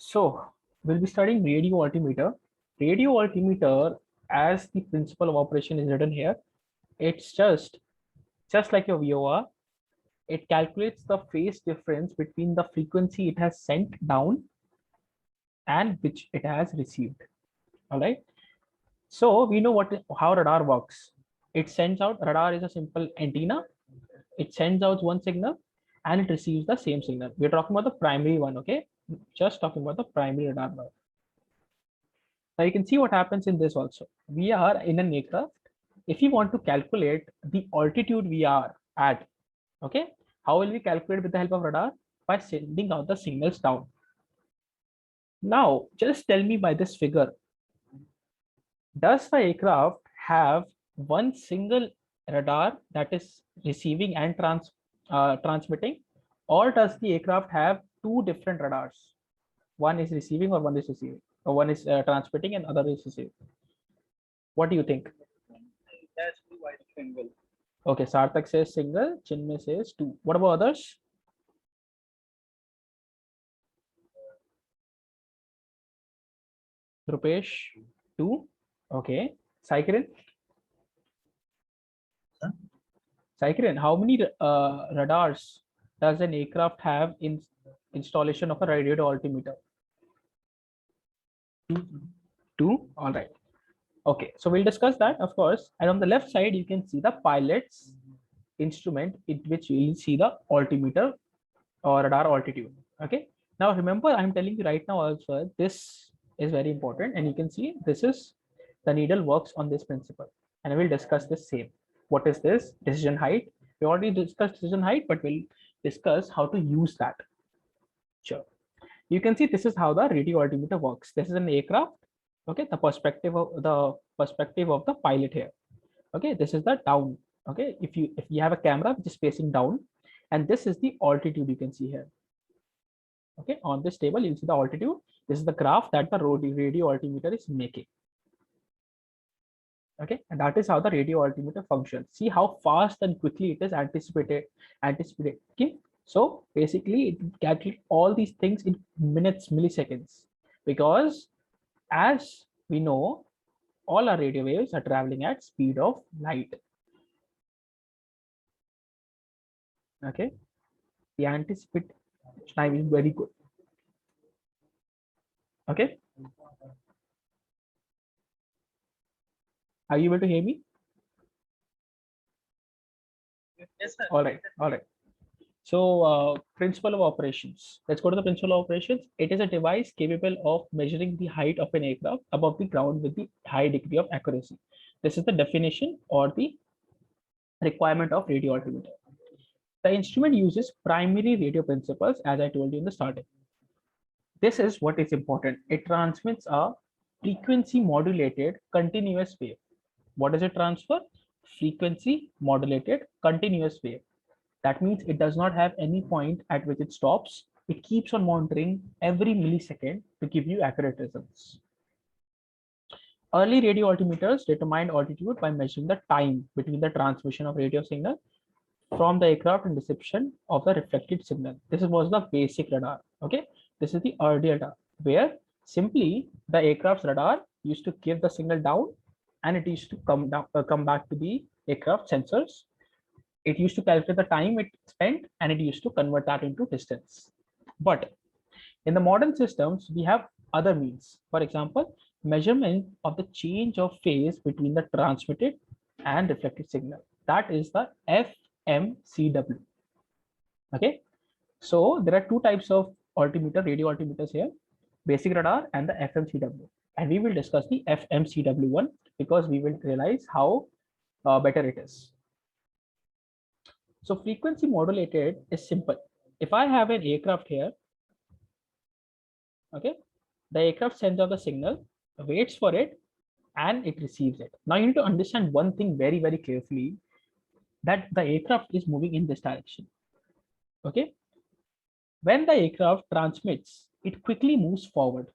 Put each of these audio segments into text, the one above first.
So we'll be studying radio altimeter. Radio altimeter, as the principle of operation is written here, it's just like your VOR. It calculates the phase difference between the frequency it has sent down and which it has received. All right. So we know how radar works. It sends out, radar is a simple antenna. It sends out one signal and it receives the same signal. We're talking about the primary one, okay? Just talking about the primary radar one. Now you can see what happens in this also. We are in an aircraft. If you want to calculate the altitude we are at, okay, how will we calculate with the help of radar? By sending out the signals down. Now, just tell me by this figure, does the aircraft have one single radar that is receiving and transmitting, or does the aircraft have two different radars? One is receiving or one is receiving, or one is transmitting and other is receiving. What do you think? That's single. Okay, Sarthak says single, Chinmay says two. What about others? Rupesh, two. Okay. Saikiran? Saikiran, how many radars does an aircraft have in installation of a radio altimeter? Two. All right. Okay, so we'll discuss that, of course. And on the left side, you can see the pilot's instrument in which you will see the altimeter or radar altitude. Okay. Now remember, I'm telling you right now also, this is very important, and you can see this is the needle works on this principle, and we'll discuss the same. What is this? Decision height. We already discussed decision height, but we'll discuss how to use that. Sure. You can see this is how the radio altimeter works. This is an aircraft. Okay, the perspective of the pilot here. Okay, this is the down. Okay, if you have a camera which is facing down, and this is the altitude you can see here. Okay, on this table you'll see the altitude. This is the graph that the radio altimeter is making. Okay, and that is how the radio altimeter functions. See how fast and quickly it is anticipating. Okay, so basically it calculates all these things in minutes, milliseconds, because as we know, all our radio waves are traveling at speed of light. Okay, the anticipate time is very good. Okay, are you able to hear me? Yes, sir. All right. So principle of operations. Let's go to the principle of operations. It is a device capable of measuring the height of an aircraft above the ground with the high degree of accuracy. This is the definition or the requirement of radio altimeter. The instrument uses primary radio principles, as I told you in the starting. This is what is important. It transmits a frequency modulated continuous wave. What does it transfer? Frequency modulated continuous wave. That means it does not have any point at which it stops. It keeps on monitoring every millisecond to give you accurate results. Early radio altimeters determined altitude by measuring the time between the transmission of radio signal from the aircraft and reception of the reflected signal. This was the basic radar. Okay, this is the early radar, where simply the aircraft's radar used to give the signal down, and it used to come back to the aircraft sensors. It used to calculate the time it spent, and it used to convert that into distance. But in the modern systems, we have other means. For example, measurement of the change of phase between the transmitted and reflected signal. That is the FMCW. Okay, so there are two types of altimeter, radio altimeters here, basic radar and the FMCW. And we will discuss the FMCW one because we will realize how better it is. So frequency modulated is simple. If I have an aircraft here, okay, the aircraft sends out the signal, waits for it, and it receives it. Now you need to understand one thing very, very carefully, that the aircraft is moving in this direction. Okay, when the aircraft transmits, it quickly moves forward.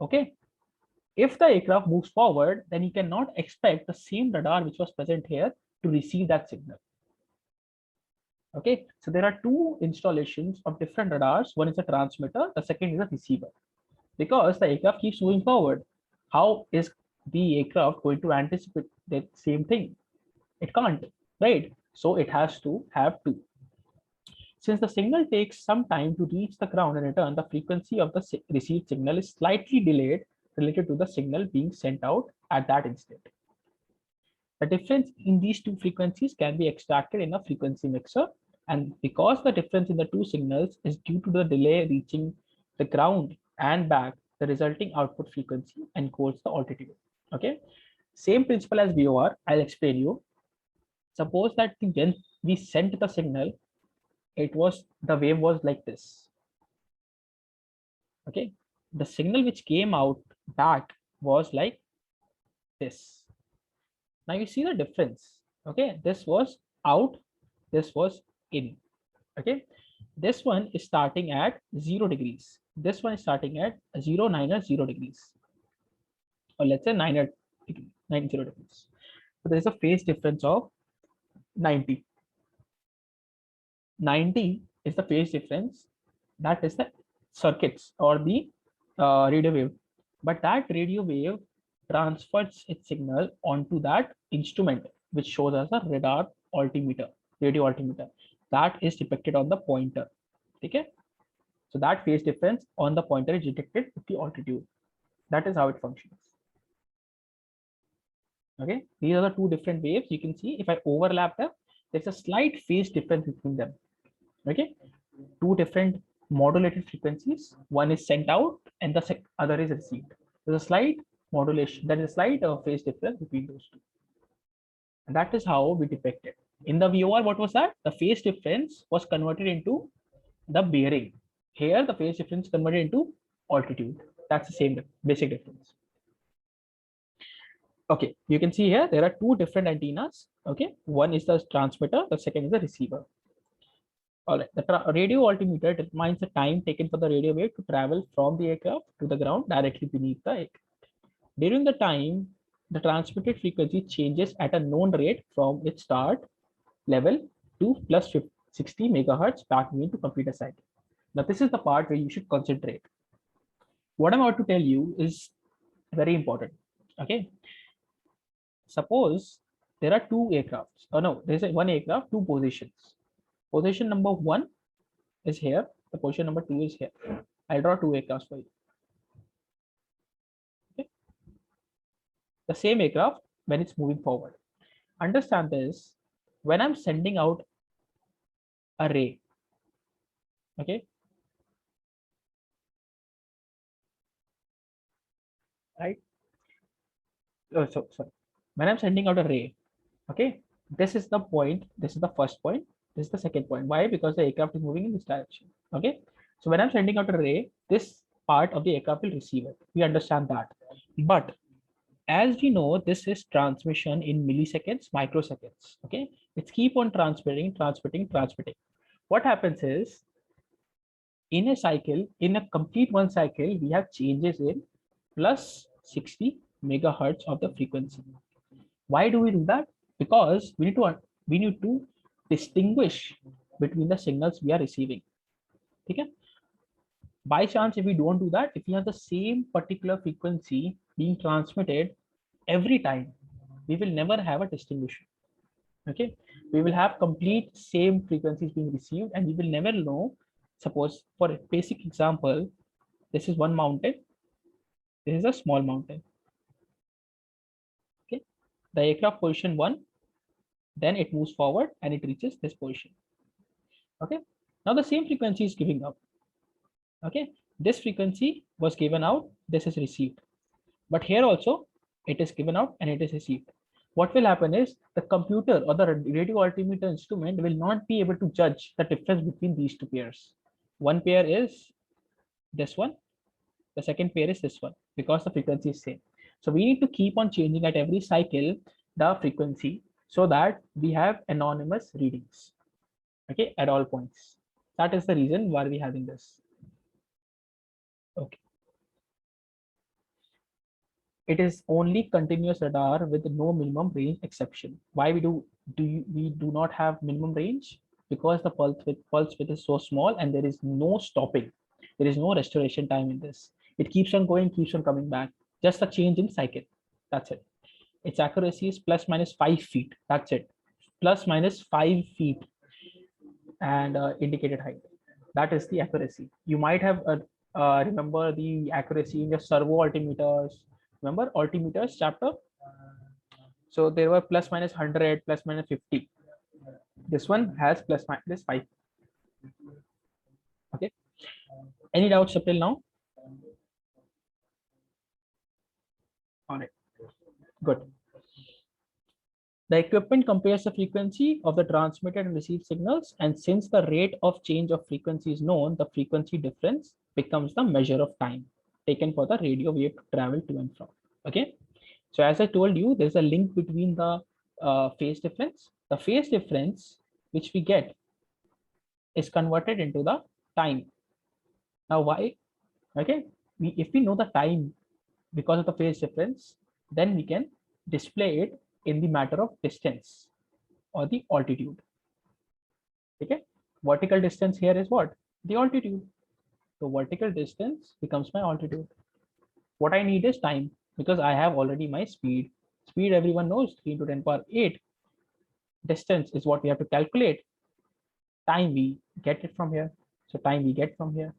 Okay, if the aircraft moves forward, then you cannot expect the same radar which was present here to receive that signal. Okay, so there are two installations of different radars. One is a transmitter, the second is a receiver. Because the aircraft keeps moving forward, how is the aircraft going to anticipate that same thing? It can't, right? So it has to have two. Since the signal takes some time to reach the ground and return, the frequency of the received signal is slightly delayed related to the signal being sent out at that instant. The difference in these two frequencies can be extracted in a frequency mixer. And because the difference in the two signals is due to the delay reaching the ground and back, the resulting output frequency encodes the altitude. Okay. Same principle as VOR, I'll explain you. Suppose that when we sent the signal, the wave was like this. Okay. The signal which came out back was like this. Now you see the difference. Okay. This was out, this was in. Okay. This one is starting at 0 degrees. This one is starting at 0, 9 or 0 degrees. Or let's say 9 degrees, 90 degrees. So there is a phase difference of 90. 90 is the phase difference. That is the circuits or the radio wave. But that radio wave transfers its signal onto that instrument, which shows us a radar altimeter, radio altimeter. That is depicted on the pointer. Okay. So that phase difference on the pointer is detected with the altitude. That is how it functions. Okay. These are the two different waves. You can see if I overlap them, there's a slight phase difference between them. Okay. Two different modulated frequencies. One is sent out and the other is received. There's a slight modulation. There is a slight phase difference between those two. And that is how we depict it. In the VOR, what was that? The phase difference was converted into the bearing. Here, the phase difference converted into altitude. That's the same basic difference. Okay, you can see here there are two different antennas. Okay, one is the transmitter, the second is the receiver. All right, the radio altimeter determines the time taken for the radio wave to travel from the aircraft to the ground directly beneath the aircraft. During the time, the transmitted frequency changes at a known rate from its start level to plus 60 megahertz back to complete a cycle. Now, this is the part where you should concentrate. What I'm about to tell you is very important. Okay. Suppose there are two aircrafts. Oh no, there's one aircraft, two positions. Position number one is here. The position number two is here. I'll draw two aircrafts for you. Okay. The same aircraft when it's moving forward. Understand this. When I'm sending out a ray, okay, right? Oh, so sorry. When I'm sending out a ray, okay, this is the point. This is the first point. This is the second point. Why? Because the aircraft is moving in this direction. Okay. So when I'm sending out a ray, this part of the aircraft will receive it. We understand that. But as we know, this is transmission in milliseconds, microseconds. Okay. It's keep on transmitting. What happens is in a cycle, in a complete one cycle, we have changes in plus 60 megahertz of the frequency. Why do we do that? Because we need to distinguish between the signals we are receiving. Okay? By chance, if we don't do that, if we have the same particular frequency being transmitted every time, we will never have a distinguishing. Okay, we will have complete same frequencies being received, and we will never know. Suppose for a basic example, this is one mountain, this is a small mountain. Okay, the aircraft position one, then it moves forward and it reaches this position. Okay, now the same frequency is giving up. Okay, this frequency was given out, this is received, but here also it is given out and it is received. What will happen is the computer or the radio altimeter instrument will not be able to judge the difference between these two pairs. One pair is this one, the second pair is this one, because the frequency is same. So we need to keep on changing at every cycle the frequency so that we have anonymous readings, okay, at all points. That is the reason why we're having this. Okay. It is only continuous radar with no minimum range exception. Why we do not have minimum range? because the pulse width is so small and there is no stopping. There is no restoration time in this. It keeps on going, keeps on coming back. Just a change in cycle. That's it. Its accuracy is plus minus 5 feet. That's it. Plus minus 5 feet and indicated height. That is the accuracy. You might have remember the accuracy in your servo altimeters. Remember altimeters chapter? So there were plus minus 100, plus minus 50. This one has plus minus 5. Okay. Any doubts up till now? All right. Good. The equipment compares the frequency of the transmitted and received signals, and since the rate of change of frequency is known, the frequency difference becomes the measure of time taken for the radio wave to travel to and from. Okay. So as I told you, there's a link between the phase difference. The phase difference which we get is converted into the time. Now why? Okay, if we know the time because of the phase difference, then we can display it in the matter of distance or the altitude. Okay, vertical distance here is what? The altitude. So vertical distance becomes my altitude. What I need is time because I have already my speed. Speed everyone knows, 3 into 10 power 8. Distance is what we have to calculate. Time we get it from here. So time we get from here.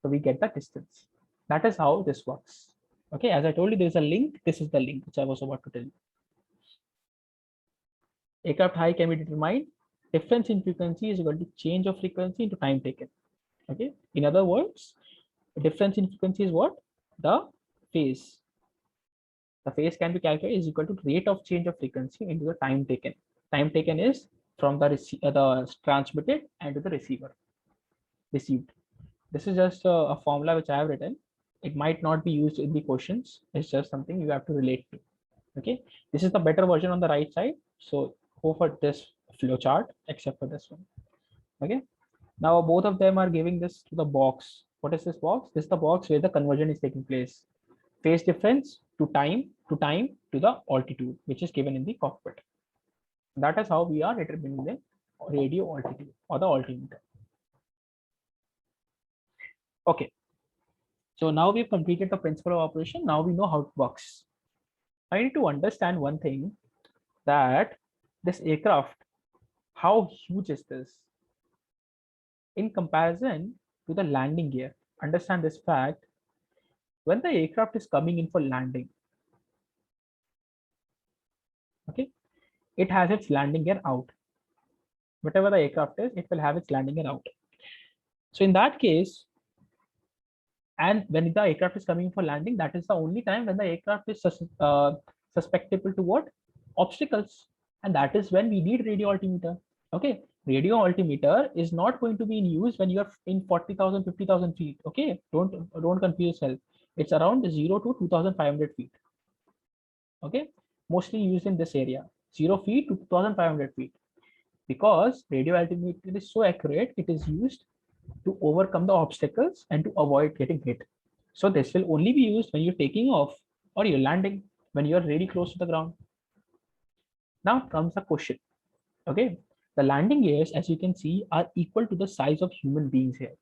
So we get the distance. That is how this works. Okay, as I told you, there's a link. This is the link which I was about to tell you. Aircraft height can be determined. Difference in frequency is equal to change of frequency into time taken. Okay, in other words, the difference in frequency is what? The phase. The phase can be calculated is equal to rate of change of frequency into the time taken. Time taken is from the transmitted and to the receiver received. This is just a formula which I have written. It might not be used in the questions. It's just something you have to relate to. Okay, this is the better version on the right side. So go for this flow chart except for this one. Okay, now both of them are giving this to the box. What is this box? This is the box where the conversion is taking place. Phase difference to time to the altitude, which is given in the cockpit. That is how we are determining the radio altitude or the altimeter. Okay, so now we've completed the principle of operation. Now we know how it works. I need to understand one thing, that this aircraft, how huge is this in comparison to the landing gear? Understand this fact. When the aircraft is coming in for landing, okay, it has its landing gear out. Whatever the aircraft is, it will have its landing gear out. So in that case, and when the aircraft is coming for landing, that is the only time when the aircraft is susceptible to what? Obstacles. And that is when we need radio altimeter. Okay, radio altimeter is not going to be in use when you are in 40,000, 50,000 feet. Okay, don't confuse yourself. It's around 0 to 2,500 feet. Okay, mostly used in this area, 0 feet to 2,500 feet. Because radio altimeter is so accurate, it is used to overcome the obstacles and to avoid getting hit. So this will only be used when you're taking off or you're landing, when you're really close to the ground. Now comes the question. Okay, the landing gears, as you can see, are equal to the size of human beings here.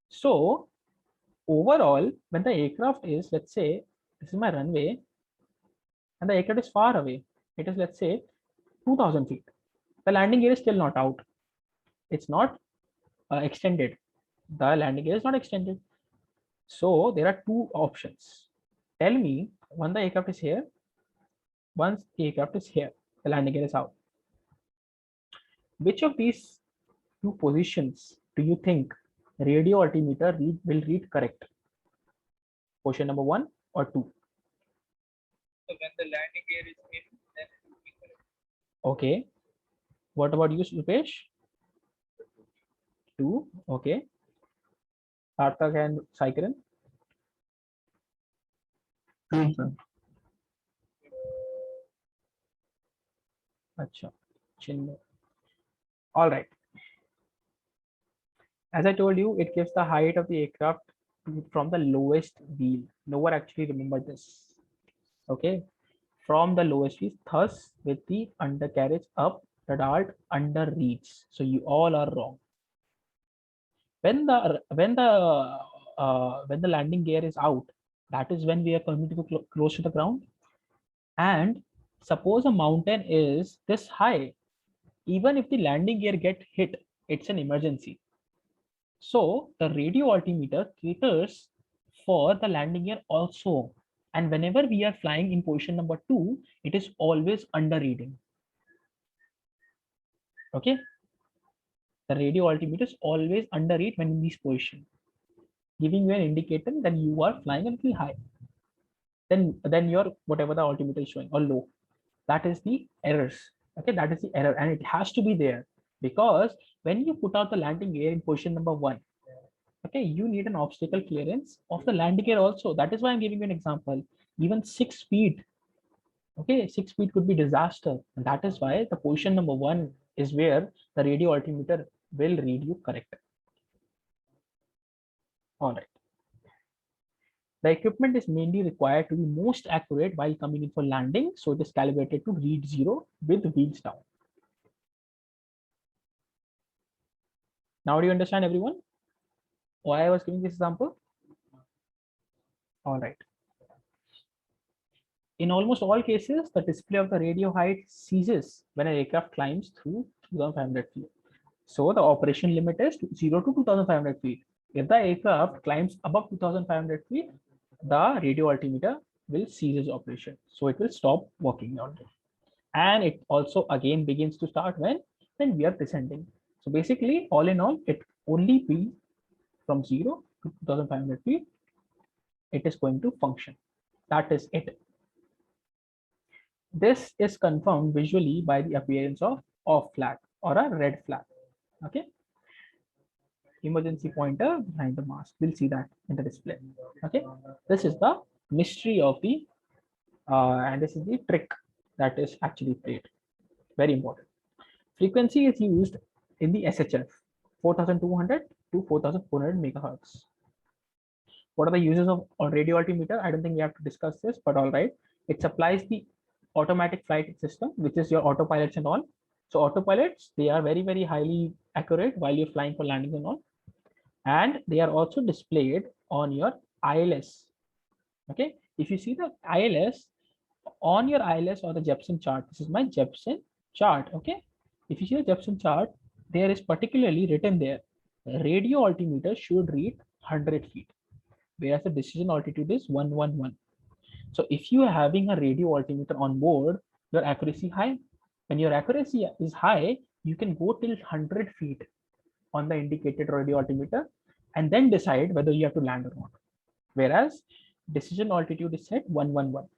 So overall, when the aircraft is, let's say, this is my runway, and the aircraft is far away, it is, let's say, 2,000 feet. The landing gear is still not out. It's not extended. The landing gear is not extended. So there are two options. Tell me when the aircraft is here, once the aircraft is here, the landing gear is out. Which of these two positions do you think radio altimeter will read correct? Question number 1 or 2? So when the landing gear is in, then it will be correct. Okay. What about you, Rupesh? 2. Okay. Sarthak and Saikiran? 2, sir. Acha. Chinno. All right. As I told you, it gives the height of the aircraft from the lowest wheel. No one actually remember this. Okay. From the lowest wheel, thus with the undercarriage up Radar underreads. So you all are wrong. When the landing gear is out, that is when we are coming to close to the ground. And suppose a mountain is this high, even if the landing gear get hit, it's an emergency. So the radio altimeter caters for the landing gear also. And whenever we are flying in position number 2, it is always under reading. Okay. The radio altimeter is always under read when in this position, giving you an indicator that you are flying a little high. Then your whatever the altimeter is showing or low. That is the errors. Okay, that is the error, and it has to be there because when you put out the landing gear in position number 1, okay, you need an obstacle clearance of the landing gear also. That is why I'm giving you an example. Even 6 feet, okay, 6 feet could be disaster, and that is why the position number 1 is where the radio altimeter will read you correct. All right. The equipment is mainly required to be most accurate while coming in for landing, so it is calibrated to read 0 with wheels down. Now do you understand, everyone, why I was giving this example? All right. In almost all cases, the display of the radio height ceases when an aircraft climbs through 2,500 feet. So the operation limit is 0 to 2,500 feet. If the aircraft climbs above 2,500 feet, the radio altimeter will cease its operation. So it will stop working on it. And it also again begins to start when we are descending. So basically, all in all, it only be from 0 to 2,500 feet, it is going to function. That is it. This is confirmed visually by the appearance of off flag or a red flag. Okay. Emergency pointer behind the mask. We'll see that in the display. Okay. This is the mystery of the and this is the trick that is actually played. Very important. Frequency is used in the SHF 4200 to 4400 megahertz. What are the uses of a radio altimeter? I don't think we have to discuss this, but all right. It supplies the automatic flight system, which is your autopilots and all. So autopilots, they are very, very highly accurate while you're flying for landing and all. And they are also displayed on your ILS. Okay. If you see the ILS, on your ILS or the Jepson chart, this is my Jepson chart. Okay. If you see the Jepson chart, there is particularly written there, radio altimeter should read 100 feet, whereas the decision altitude is 111. So if you are having a radio altimeter on board, your accuracy high. When your accuracy is high, you can go till 100 feet on the indicated radio altimeter and then decide whether you have to land or not. Whereas decision altitude is set 111.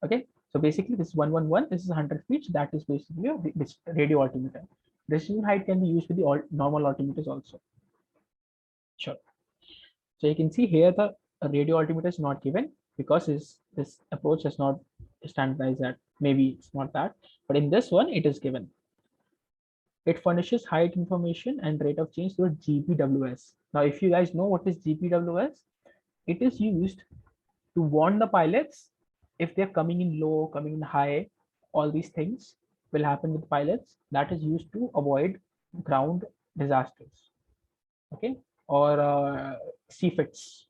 Okay, so basically this is 111, this is 100 feet, so that is basically this radio altimeter. Decision height can be used with the normal altimeters also. Sure. So you can see here the radio altimeter is not given because this approach is not standardized that maybe it's not that, but in this one it is given. It furnishes height information and rate of change to GPWS. Now, if you guys know what is GPWS, it is used to warn the pilots if they're coming in low, coming in high, all these things will happen with pilots. That is used to avoid ground disasters. Okay, or CFITs.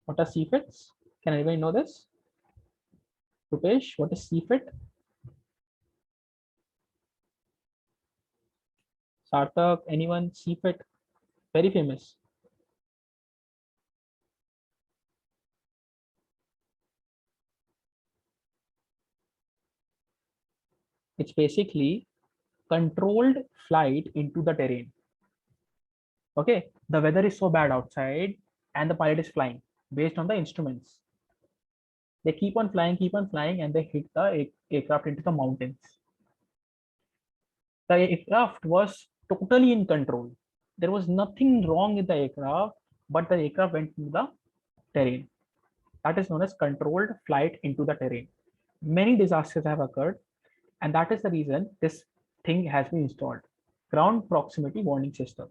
What are CFITs? Can anybody know this? Rupesh, what is CFIT? Sartak, anyone? CFIT, very famous. It's basically controlled flight into the terrain. Okay, the weather is so bad outside and the pilot is flying based on the instruments. They keep on flying, and they hit the aircraft into the mountains. The aircraft was totally in control. There was nothing wrong with the aircraft, but the aircraft went into the terrain. That is known as controlled flight into the terrain. Many disasters have occurred, and that is the reason this thing has been installed. Ground proximity warning system.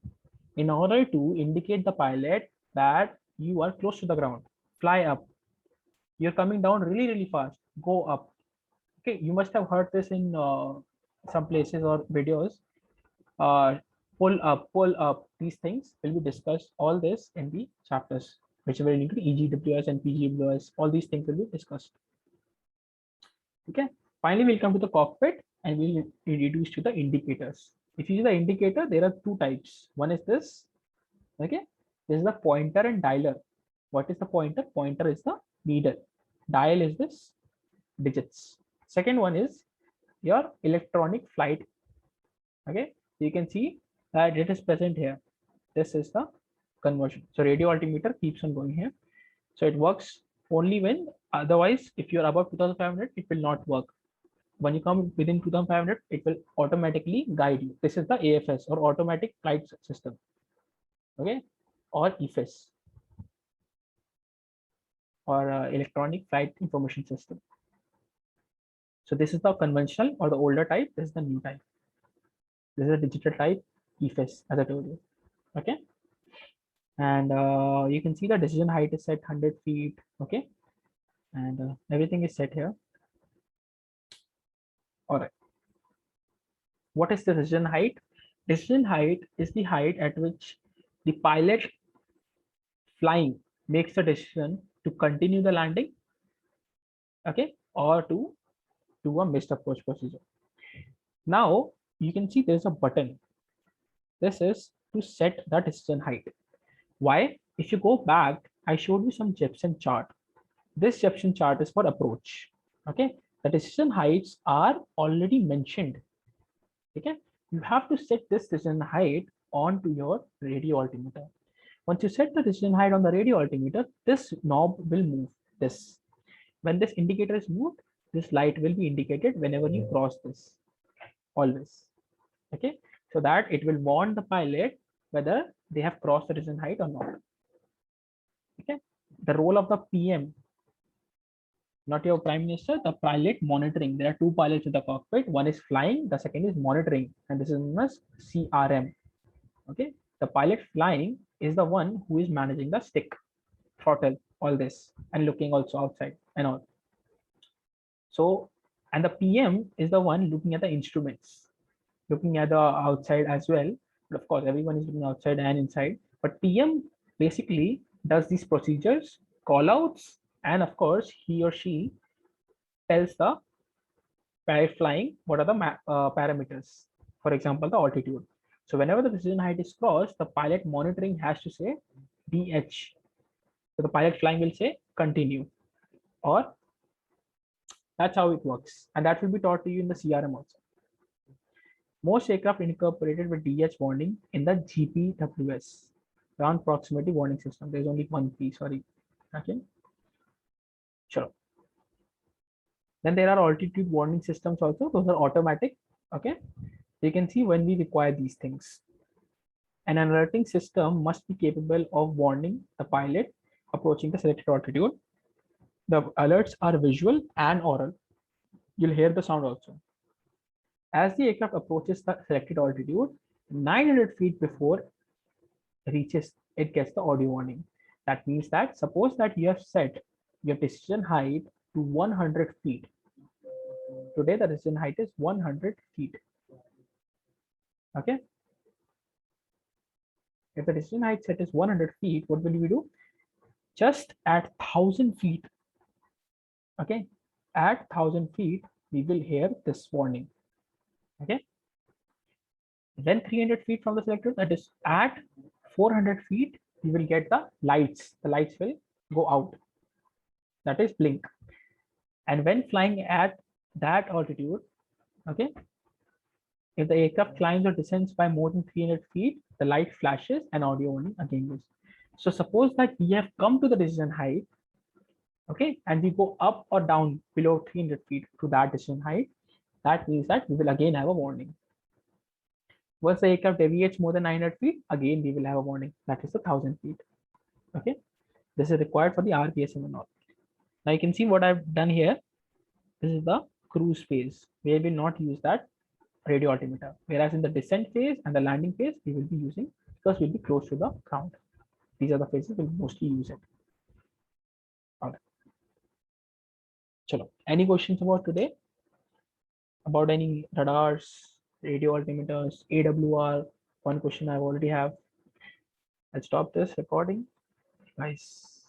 In order to indicate the pilot that you are close to the ground, fly up. You're coming down really, really fast, go up. Okay, you must have heard this in some places or videos, pull up these things will be discussed. All this in the chapters which will include EGWS and PGWS. All these things will be discussed. Okay. Finally, we'll come to the cockpit and we'll introduce to the indicators. If you see the indicator, there are two types. One is this. Okay. This is the pointer and dialer. What is the pointer? Pointer is the needle. Dial is this digits. Second one is your electronic flight. Okay. You can see that it is present here. This is the conversion. So radio altimeter keeps on going here. So it works only when, otherwise, if you're above 2500, it will not work. When you come within 2500, it will automatically guide you. This is the AFS or automatic flight system. Okay. Or EFS or electronic flight information system. So this is the conventional or the older type. This is the new type. This is a digital type EFS, as I told you. Okay. And you can see the decision height is set 100 feet. Okay. And everything is set here. All right. What is the decision height? Decision height is the height at which the pilot flying makes the decision to continue the landing, okay, or to do a missed approach procedure. Now you can see there's a button. This is to set the decision height. Why? If you go back, I showed you some Jepson chart. This Jepson chart is for approach. Okay, the decision heights are already mentioned. Okay, you have to set this decision height onto your radio altimeter. Once you set the decision height on the radio altimeter, this knob will move. This, when this indicator is moved, this light will be indicated whenever you cross this, always. Okay, so that it will warn the pilot whether they have crossed the decision height or not. Okay, the role of the PM, not your prime minister, the pilot monitoring. There are two pilots in the cockpit. One is flying, the second is monitoring, and this is known as CRM. Okay, the pilot flying is the one who is managing the stick, throttle, all this, and looking also outside and all. So, and the PM is the one looking at the instruments, looking at the outside as well. But of course, everyone is looking outside and inside. But PM basically does these procedures, call outs, and of course, he or she tells the pilot flying what are the parameters. For example, the altitude. So whenever the decision height is crossed, the pilot monitoring has to say DH. So the pilot flying will say continue, or that's how it works. And that will be taught to you in the CRM also. Most aircraft incorporated with DH warning in the GPWS, ground proximity warning system. There's only one P, sorry. Okay. Sure. Then there are altitude warning systems also. Those are automatic. Okay. You can see when we require these things. An alerting system must be capable of warning the pilot approaching the selected altitude. The alerts are visual and oral. You'll hear the sound also. As the aircraft approaches the selected altitude, 900 feet before reaches, it gets the audio warning. That means that suppose that you have set your decision height to 100 feet. Today the decision height is 100 feet. Okay. If the decision height set is 100 feet, what will we do? Just at 1000 feet, okay, at 1000 feet, we will hear this warning. Okay. Then 300 feet from the selector, that is at 400 feet, we will get the lights. The lights will go out. That is blink. And when flying at that altitude, okay, if the aircraft climbs or descends by more than 300 feet, the light flashes and audio warning again goes. So suppose that we have come to the decision height, okay, and we go up or down below 300 feet to that decision height, that means that we will again have a warning. Once the aircraft deviates more than 900 feet, again we will have a warning. That is the 1000 feet. Okay, this is required for the RPSM and all. Now you can see what I've done here. This is the cruise phase. We will not use that radio altimeter. Whereas in the descent phase and the landing phase, we will be using, because we'll be close to the ground. These are the phases we'll mostly use it. All right. Chalo. Any questions about today? about any radars, radio altimeters, AWR. One question I already have. I'll stop this recording, guys.